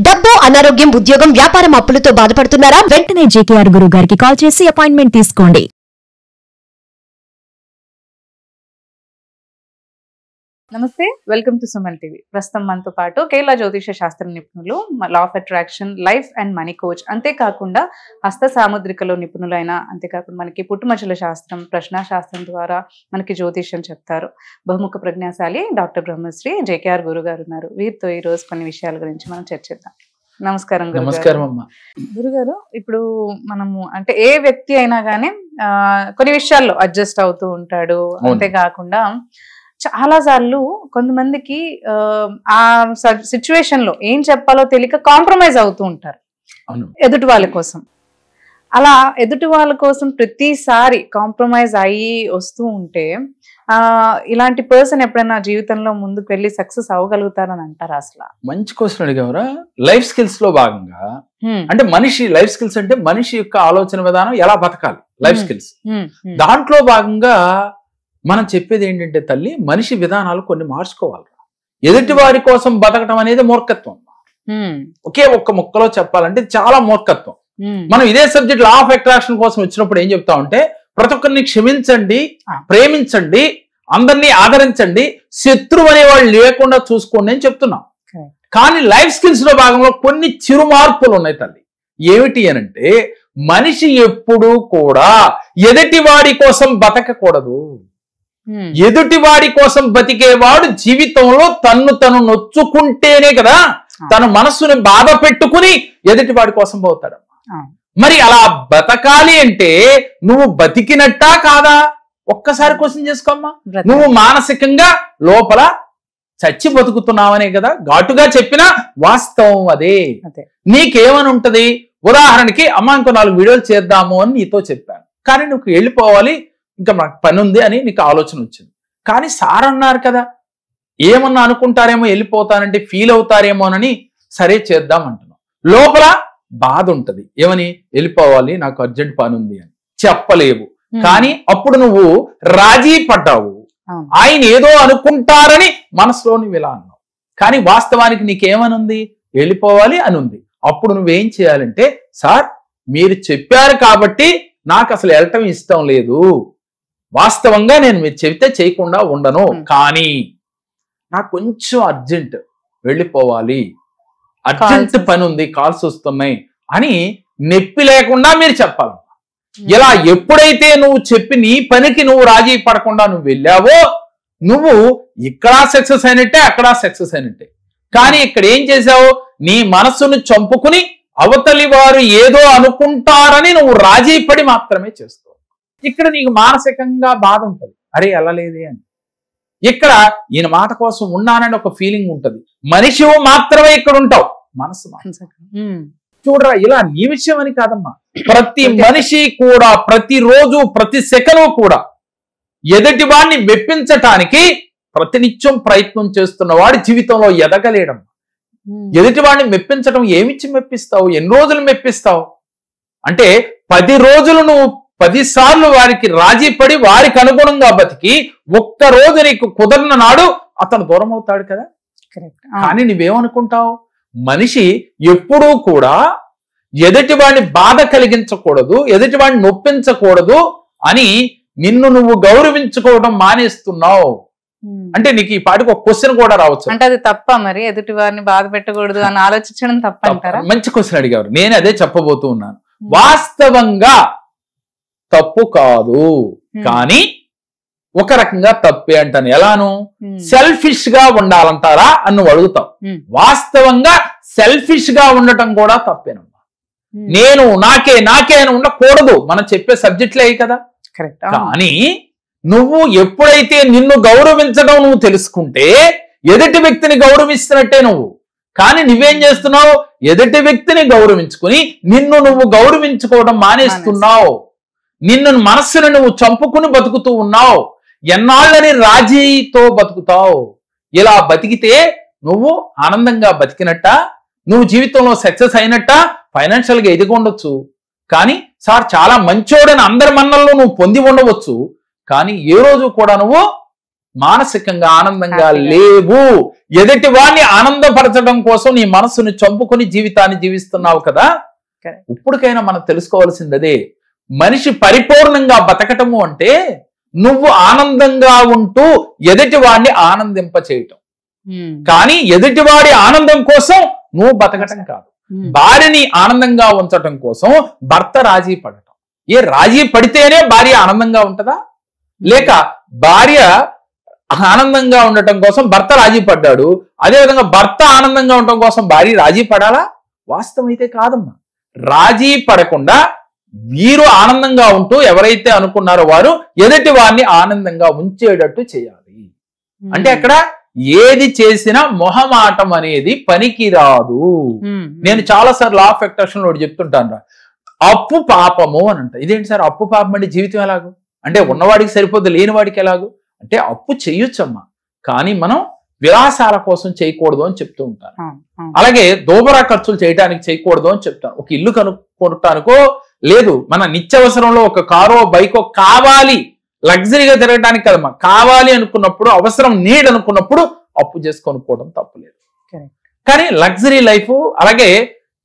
డబ్బు, అనారోగ్యం, ఉద్యోగం, వ్యాపారం అప్పులతో బాధపడుతున్నారా? వెంటనే జేకేఆర్ గురువు గారికి కాల్ చేసి అపాయింట్మెంట్ తీసుకోండి. నమస్తే, వెల్కమ్ టు సుమన్ టీవీ. ప్రస్తుతం మనతో పాటు కేరళ జ్యోతిష శాస్త్ర నిపుణులు, law of attraction, life and money coach, అంతేకాకుండా హస్త సాముద్రికలో నిపుణులైన, అంతేకాకుండా మనకి పుట్టుమచ్చల శాస్త్రం, ప్రశ్న శాస్త్రం ద్వారా మనకి జ్యోతిష్యం చెప్తారు బహుముఖ ప్రజ్ఞాశాలి డాక్టర్ బ్రహ్మశ్రీ జేకేఆర్ గురువు గారు ఉన్నారు. వీరితో ఈ రోజు కొన్ని విషయాల గురించి మనం చర్చిద్దాం. నమస్కారం గురుగారు. ఇప్పుడు మనము అంటే ఏ వ్యక్తి అయినా కానీ కొన్ని విషయాల్లో అడ్జస్ట్ అవుతూ ఉంటాడు. అంతేకాకుండా చాలా సార్లు కొంతమందికి ఆ సిచ్యువేషన్ లో ఏం చెప్పాలో తెలియక కాంప్రమైజ్ అవుతూ ఉంటారు ఎదుటి వాళ్ళ కోసం. అలా ఎదుటి వాళ్ళ కోసం ప్రతిసారి కాంప్రమైజ్ అయ్యి వస్తూ ఉంటే ఇలాంటి పర్సన్ ఎప్పుడైనా జీవితంలో ముందుకు వెళ్ళి సక్సెస్ అవ్వగలుగుతారని అంటారా? అసలు మంచి క్వశ్చన్ అడిగావరా. లైఫ్ స్కిల్స్ లో భాగంగా అంటే మనిషి లైఫ్ స్కిల్స్ అంటే మనిషి యొక్క ఆలోచన విధానం ఎలా బతకాలి, లైఫ్ స్కిల్స్. దాంట్లో భాగంగా మనం చెప్పేది ఏంటంటే తల్లి, మనిషి విధానాలు కొన్ని మార్చుకోవాలి. ఎదుటి వారి కోసం బతకటం అనేది మూర్ఖత్వం. ఒకే ఒక్క ముక్కలో చెప్పాలంటే చాలా మూర్ఖత్వం. మనం ఇదే సబ్జెక్ట్ లా ఆఫ్ అట్రాక్షన్ కోసం వచ్చినప్పుడు ఏం చెప్తా ఉంటే, ప్రతి ఒక్కరిని క్షమించండి, ప్రేమించండి, అందరినీ ఆదరించండి, శత్రువు అనేవాళ్ళు లేకుండా చూసుకోండి అని చెప్తున్నాం. కానీ లైఫ్ స్కిల్స్ లో భాగంలో కొన్ని చిరు మార్పులు ఉన్నాయి తల్లి. ఏమిటి అనంటే, మనిషి ఎప్పుడూ కూడా ఎదుటి వాడి కోసం బతకకూడదు. ఎదుటి వాడి కోసం బతికేవాడు జీవితంలో తను నొచ్చుకుంటేనే కదా తన మనస్సుని బాధ పెట్టుకుని ఎదుటి వాడి కోసం పోతాడమ్మా. మరి అలా బతకాలి అంటే నువ్వు బతికినట్టా కాదా ఒక్కసారి క్వశ్చన్ చేసుకోమ్మా. నువ్వు మానసికంగా లోపల చచ్చి బతుకుతున్నావనే కదా ఘాటుగా చెప్పినా వాస్తవం అదే. నీకేమని ఉంటది? ఉదాహరణకి అమ్మా ఇంకో 4 వీడియోలు చేద్దాము అని నీతో చెప్పాను, కానీ నువ్వు వెళ్ళిపోవాలి, ఇంకా నాకు పని ఉంది అని నీకు ఆలోచన వచ్చింది. కానీ సార్ అన్నారు కదా, ఏమన్నా అనుకుంటారేమో, వెళ్ళిపోతానంటే ఫీల్ అవుతారేమోనని సరే చేద్దాం అంటున్నావు. లోపల బాధ ఉంటది, ఏమని? వెళ్ళిపోవాలి, నాకు అర్జెంట్ పని ఉంది అని చెప్పలేవు. కానీ అప్పుడు నువ్వు రాజీ పడ్డావు. ఆయన ఏదో అనుకుంటారని మనసులో నువ్వు ఇలా అన్నావు. కానీ వాస్తవానికి నీకేమనుంది? వెళ్ళిపోవాలి అని ఉంది. అప్పుడు నువ్వేం చేయాలంటే, సార్ మీరు చెప్పారు కాబట్టి నాకు అసలు వెళ్ళటం ఇష్టం లేదు, వాస్తవంగా నేను మీరు చెబితే చేయకుండా ఉండను, కానీ నాకు కొంచెం అర్జెంట్, వెళ్ళిపోవాలి, అర్జెంట్ పని ఉంది, కాల్స్ వస్తున్నాయి అని నొప్పి లేకుండా మీరు చెప్పాలి. ఇలా ఎప్పుడైతే నువ్వు చెప్పి నీ పనికి నువ్వు రాజీ పడకుండా నువ్వు వెళ్ళావో, నువ్వు ఇక్కడ సక్సెస్ అయినట్టే, అక్కడ సక్సెస్ అయినట్టే. కానీ ఇక్కడ ఏం చేసావు? నీ మనసును చంపుకుని అవతలి వారు ఏదో అనుకుంటారని నువ్వు రాజీ పడి మాత్రమే చేస్తావు. ఇక్కడ నీకు మానసికంగా బాధ ఉంటుంది, అరే వెళ్ళలేదే అని. ఇక్కడ ఈయన మాట కోసం ఉన్నానని ఒక ఫీలింగ్ ఉంటుంది. మనిషి మాత్రమే ఇక్కడ ఉంటావు, మనసు చూడరా. ఇలా నీ విషయం అని కాదమ్మా, ప్రతి మనిషి కూడా ప్రతిరోజు ప్రతి సెకను కూడా ఎదుటి వాడిని మెప్పించటానికి ప్రతినిత్యం ప్రయత్నం చేస్తున్న వాడి జీవితంలో ఎదగలేడమ్మా. ఎదుటి వాడిని మెప్పించడం ఏమిచ్చి మెప్పిస్తావు? ఎన్ని రోజులు మెప్పిస్తావు? అంటే 10 రోజులు నువ్వు 10 సార్లు వారికి రాజీ పడి వారికి అనుగుణంగా బతికి ఒక్క రోజు నీకు కుదరిన నాడు అతను దూరం అవుతాడు కదా. కానీ నువ్వేమనుకుంటావు? మనిషి ఎప్పుడూ కూడా ఎదుటి వాడిని బాధ కలిగించకూడదు, ఎదుటి వాడిని నొప్పించకూడదు అని నిన్ను నువ్వు గౌరవించుకోవడం మానేస్తున్నావు. అంటే నీకు ఈ పాటికి ఒక క్వశ్చన్ కూడా రావచ్చు, అంటే అది తప్ప? మరి ఎదుటి వారిని బాధ పెట్టకూడదు అని ఆలోచించడం తప్ప అంటారా? మంచి క్వశ్చన్ అడిగారు, నేను అదే చెప్పబోతూ ఉన్నాను. వాస్తవంగా తప్పు కాదు, కానీ ఒక రకంగా తప్పే అంటాను. ఎలాను? సెల్ఫిష్ గా ఉండాలంటారా అని నువ్వు అడుగుతావు. వాస్తవంగా సెల్ఫిష్ గా ఉండటం కూడా తప్పేనమ్మా. నేను నాకే అని ఉండకూడదు, మనం చెప్పే సబ్జెక్టులే కదా. కానీ నువ్వు ఎప్పుడైతే నిన్ను గౌరవించడం నువ్వు తెలుసుకుంటే ఎదుటి వ్యక్తిని గౌరవిస్తున్నట్టే నువ్వు. కానీ నువ్వేం చేస్తున్నావు? ఎదుటి వ్యక్తిని గౌరవించుకుని నిన్ను నువ్వు గౌరవించుకోవడం మానేస్తున్నావు. నిన్ను మనస్సును నువ్వు చంపుకుని బతుకుతూ ఉన్నావు. ఎన్నాళ్ళని రాజీతో బతుకుతావు. ఇలా బతికితే నువ్వు ఆనందంగా బతికినట్ట, నువ్వు జీవితంలో సక్సెస్ అయినట్ట, ఫైనాన్షియల్ గా ఎదిగి ఉండొచ్చు. కానీ సార్ చాలా మంచోడని అందరి మన్నల్లో నువ్వు పొంది ఉండవచ్చు. కానీ ఏ రోజు కూడా నువ్వు మానసికంగా ఆనందంగా Happy గా. లేవు. ఎదుటి వాడిని ఆనందపరచడం కోసం నీ మనసుని చంపుకొని జీవితాన్ని జీవిస్తున్నావు కదా. Correct. ఇప్పటికైనా మనం తెలుసుకోవాల్సింది అదే. మనిషి పరిపూర్ణంగా బతకటము అంటే నువ్వు ఆనందంగా ఉంటూ ఎదుటి వాడిని ఆనందింప చేయటం. కానీ ఎదుటివాడి ఆనందం కోసం నువ్వు బతకటం కాదు. భార్యని ఆనందంగా ఉంచటం కోసం భర్త రాజీ పడటం. రాజీ పడితేనే భార్య ఆనందంగా ఉంటదా? లేక భార్య ఆనందంగా ఉండటం కోసం భర్త రాజీ పడ్డాడు, అదేవిధంగా భర్త ఆనందంగా ఉండటం కోసం భార్య రాజీ పడాలా? వాస్తవం అయితే కాదమ్మా. రాజీ పడకుండా వీరు ఆనందంగా ఉంటూ ఎవరైతే అనుకున్నారో వారు ఎదుటి వారిని ఆనందంగా ఉంచేటట్టు చేయాలి. అంటే అక్కడ ఏది చేసినా మొహమాటం అనేది పనికిరాదు. నేను చాలా సార్లు లా ఆఫ్ అట్రాక్షన్ లో చెప్తుంటాను, అప్పు పాపము అని అంట. ఇదేంటి సార్ అప్పు పాపం అంటే జీవితం ఎలాగో? అంటే ఉన్నవాడికి సరిపోద్ది, లేని వాడికి ఎలాగో? అంటే అప్పు చెయ్యొచ్చమ్మా, కానీ మనం విలాసాల కోసం చేయకూడదు అని చెప్తూ ఉంటాను. అలాగే దోబరా ఖర్చులు చేయడానికి చేయకూడదు అని చెప్తాను. ఒక ఇల్లు కొనుక్కోటానికో లేదు, మన నిత్యావసరంలో ఒక కారో బైకో కావాలి, లగ్జరీగా తిరగడానికి కదమ్మా, కావాలి అనుకున్నప్పుడు, అవసరం నీడ్ అనుకున్నప్పుడు అప్పు చేసి కొనుక్కోవడం తప్పులేదు. కానీ లగ్జరీ లైఫ్ అలాగే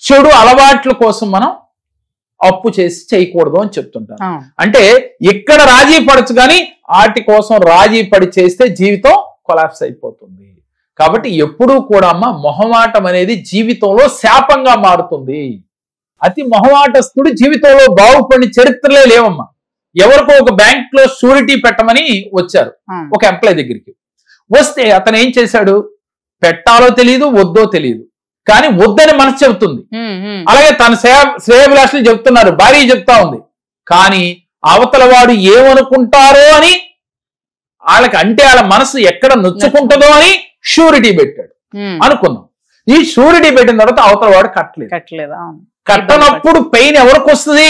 చెడు అలవాట్ల కోసం మనం అప్పు చేసి చేయకూడదు అని చెప్తుంటాను. అంటే ఇక్కడ రాజీ పడచ్చు, కానీ వాటి కోసం రాజీ పడి చేస్తే జీవితం కొలాప్స్ అయిపోతుంది. కాబట్టి ఎప్పుడూ కూడా అమ్మ మొహమాటం అనేది జీవితంలో శాపంగా మారుతుంది. అతి మొహమాటస్తుడు జీవితంలో బాగుపడిన చరిత్రలే లేవమ్మా. ఎవరికో ఒక బ్యాంక్ లో షూరిటీ పెట్టమని వచ్చారు ఒక ఎంప్లాయ్ దగ్గరికి. వస్తే అతను ఏం చేశాడు? పెట్టాలో తెలియదు, వద్దో తెలియదు, కానీ వద్దని మనసు చెబుతుంది. అలాగే తన శ్రేయభిలాషులు చెప్తున్నారు, భార్య చెప్తా ఉంది, కానీ అవతల వాడు ఏమనుకుంటారో అని వాళ్ళకి, అంటే వాళ్ళ మనసు ఎక్కడ నొచ్చుకుంటుందో అని షూరిటీ పెట్టాడు అనుకుందాం. ఈ షూరిటీ పెట్టిన తర్వాత అవతల వాడు కట్టలేదు. కట్టనప్పుడు పెయిన్ ఎవరికి వస్తుంది?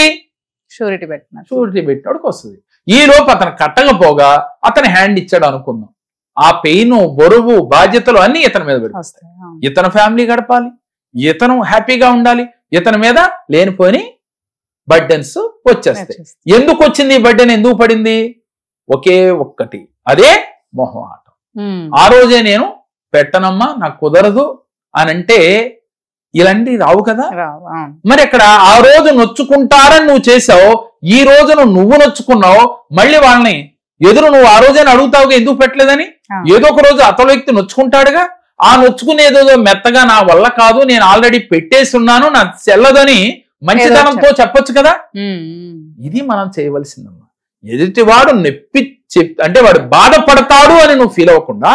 షూరిటీ పెట్టినోడికి వస్తుంది. ఈ లోపు అతను కట్టకపోగా అతను హ్యాండ్ ఇచ్చాడు అనుకుందాం. ఆ పెయిన్, బరువు, బాధ్యతలు అన్ని ఇతని మీద పెడతాయి. ఇతను ఫ్యామిలీ గడపాలి, ఇతను హ్యాపీగా ఉండాలి, ఇతని మీద లేనిపోని బర్డెన్స్ వచ్చేస్తాయి. ఎందుకు వచ్చింది ఈ బర్డెన్? ఎందుకు పడింది? ఒకే ఒక్కటి, అదే మొహమాటం. ఆ రోజే నేను పెట్టనమ్మా, నాకు కుదరదు అని అంటే ఇలాంటివి రావు కదా. మరి అక్కడ ఆ రోజు నొచ్చుకుంటారని నువ్వు చేసావు, ఈ రోజును నువ్వు నొచ్చుకున్నావు, మళ్ళీ వాళ్ళని ఎదురు నువ్వు ఆ రోజైనా అడుగుతావుగా ఎందుకు పెట్టలేదని. ఏదో ఒక రోజు అతల వ్యక్తి నొచ్చుకుంటాడుగా. ఆ నొచ్చుకునేదో మెత్తగా నా వల్ల కాదు, నేను ఆల్రెడీ పెట్టేసి ఉన్నాను, నాకు చెల్లదని మంచితనంతో చెప్పొచ్చు కదా. ఇది మనం చేయవలసిందమ్మా. ఎదుటివాడు అంటే వాడు బాధపడతాడు అని నువ్వు ఫీల్ అవ్వకుండా,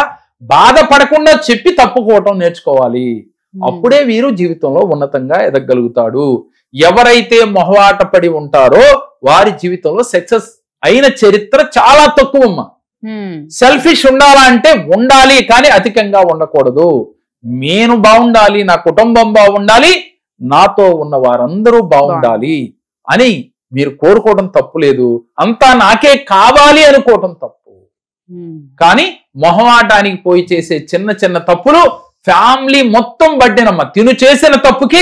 బాధపడకుండా చెప్పి తప్పుకోవటం నేర్చుకోవాలి. అప్పుడే వీరు జీవితంలో ఉన్నతంగా ఎదగలుగుతాడు. ఎవరైతే మొహమాట పడి ఉంటారో వారి జీవితంలో సక్సెస్ అయిన చరిత్ర చాలా తక్కువమ్మా. సెల్ఫిష్ ఉండాలా అంటే ఉండాలి, కానీ అధికంగా ఉండకూడదు. నేను బాగుండాలి, నా కుటుంబం బాగుండాలి, నాతో ఉన్న వారందరూ బాగుండాలి అని మీరు కోరుకోవడం తప్పు లేదు. అంతా నాకే కావాలి అనుకోవటం తప్పు. కానీ మొహమాటానికి పోయి చేసే చిన్న చిన్న తప్పులు ఫ్యామిలీ మొత్తం బడ్డేనమ్మా. తిను చేసిన తప్పుకి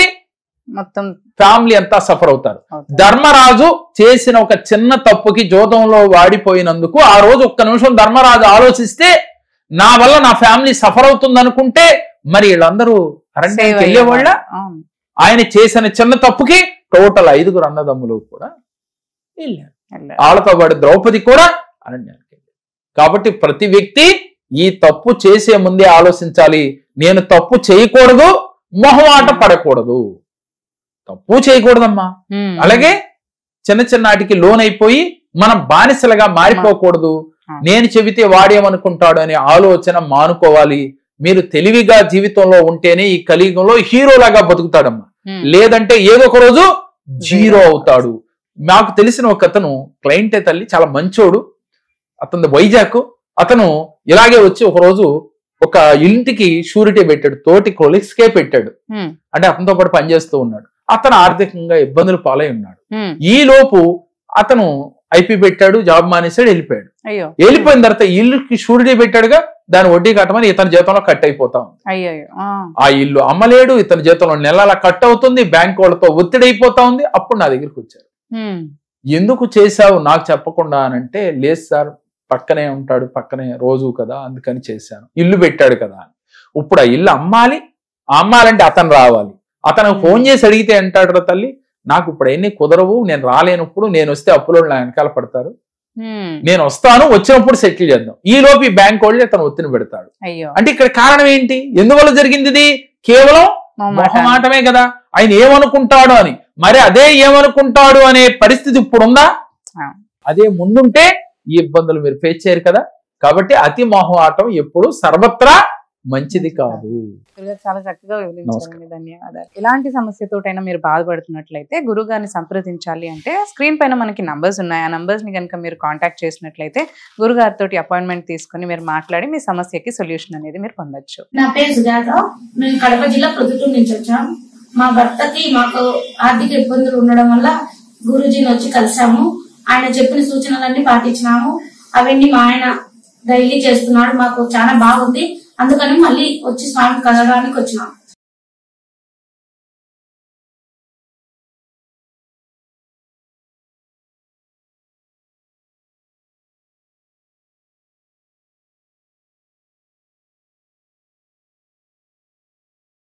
మొత్తం ఫ్యామిలీ అంతా సఫర్ అవుతారు. ధర్మరాజు చేసిన ఒక చిన్న తప్పుకి జోదంలో వాడిపోయినందుకు ఆ రోజు ఒక్క నిమిషం ధర్మరాజు ఆలోచిస్తే నా వల్ల నా ఫ్యామిలీ సఫర్ అవుతుంది అనుకుంటే మరి వీళ్ళందరూ అరణ్యానికి వెళ్ళేవాళ్ళ. ఆయన చేసిన చిన్న తప్పుకి టోటల్ 5 అన్నదమ్ములు కూడా వెళ్ళారు. వాళ్ళతో పాటు ద్రౌపది కూడా అరణ్యానికి వెళ్ళారు. కాబట్టి ప్రతి వ్యక్తి ఈ తప్పు చేసే ముందే ఆలోచించాలి, నేను తప్పు చేయకూడదు, మొహమాట పడకూడదు. తప్పు చేయకూడదమ్మా. అలాగే చిన్న చిన్నాటికి లోన్ అయిపోయి మనం బానిసలుగా మారిపోకూడదు. నేను చెబితే వాడేమనుకుంటాడు అనే ఆలోచన మానుకోవాలి. మీరు తెలివిగా జీవితంలో ఉంటేనే ఈ కలియుగంలో హీరోలాగా బతుకుతాడమ్మా. లేదంటే ఏదో ఒక రోజు జీరో అవుతాడు. నాకు తెలిసిన ఒక అతను క్లయింటే తల్లి, చాలా మంచోడు, అతను వైజాగ్. అతను ఇలాగే వచ్చి ఒక రోజు ఒక ఇంటికి షూరిటీ పెట్టాడు, తోటి కొలీగ్స్కే పెట్టాడు. అంటే అతనితో పాటు పనిచేస్తూ ఉన్నాడు. అతను ఆర్థికంగా ఇబ్బందులు పాలై ఉన్నాడు. ఈ లోపు అతను ఐపీ పెట్టాడు, జాబ్ మానేశాడు, వెళ్ళిపోయాడు. వెళ్ళిపోయిన తర్వాత ఇల్లుకి షూరిటీ పెట్టాడుగా, దాని వడ్డీ కట్టమని ఇతని జీతంలో కట్ అయిపోతా ఉంది. ఆ ఇల్లు అమ్మలేడు, ఇతని జీతంలో నెలలా కట్ అవుతుంది, బ్యాంక్ వాళ్ళతో ఒత్తిడి అయిపోతా ఉంది. అప్పుడు నా దగ్గరికి వచ్చారు, ఎందుకు చేశావు నాకు చెప్పకుండా అనంటే, లేదు సార్ పక్కనే ఉంటాడు, పక్కనే రోజు కదా అందుకని చేశాను. ఇల్లు పెట్టాడు కదా అని. ఇప్పుడు ఆ ఇల్లు అమ్మాలంటే అతను రావాలి. అతను ఫోన్ చేసి అడిగితే అంటాడు రా తల్లి, నాకు ఇప్పుడు ఎన్ని కుదరవు, నేను రాలేనప్పుడు, నేను వస్తే అప్పులో నా వెనకాల పడతారు, నేను వస్తాను, వచ్చినప్పుడు సెటిల్ చేద్దాం. ఈ లోపు ఈ బ్యాంక్ వాళ్ళు అతను ఒత్తిడి పెడతాడు. అంటే ఇక్కడ కారణం ఏంటి, ఎందువల్ల జరిగింది ఇది? కేవలం మొహమాటమే కదా. ఆయన ఏమనుకుంటాడు అని. మరి అదే ఏమనుకుంటాడు అనే పరిస్థితి ఇప్పుడుందా? అదే ముందుంటే ఈ ఇబ్బందులు మీరు ఫేస్ చేయరు కదా. కాబట్టి అతి మొహమాటం ఎప్పుడు సర్వత్రా మంచిది కాదు. చాలా చక్కగా వివరించారు, ధన్యవాదాలు. ఎలాంటి సమస్యతోటైనా మీరు బాధపడుతున్నట్లయితే గురువు గారిని సంప్రదించాలి అంటే స్క్రీన్ పైన మనకి నంబర్స్ ఉన్నాయి. ఆ నంబర్స్ ని కనుక మీరు కాంటాక్ట్ చేసినట్లయితే గురుగారితో అపాయింట్మెంట్ తీసుకుని మీరు మాట్లాడి మీ సమస్యకి సొల్యూషన్ అనేది మీరు పొందొచ్చు. నా పేరు సుజాత, మేము కడప జిల్లా ప్రొద్దుటూరు నుంచి వచ్చాం. మా భర్తకి మాకు ఆర్థిక ఇబ్బందులు ఉండడం వల్ల గురూజీని వచ్చి కలిసాము. ఆయన చెప్పిన సూచనలన్నీ పాటించినాము. అవన్నీ మా ఆయన డైలీ చేస్తున్నాడు. మాకు చాలా బాగుంది. అందుకని మళ్ళీ వచ్చి స్వామి కలవడానికి వచ్చినాం.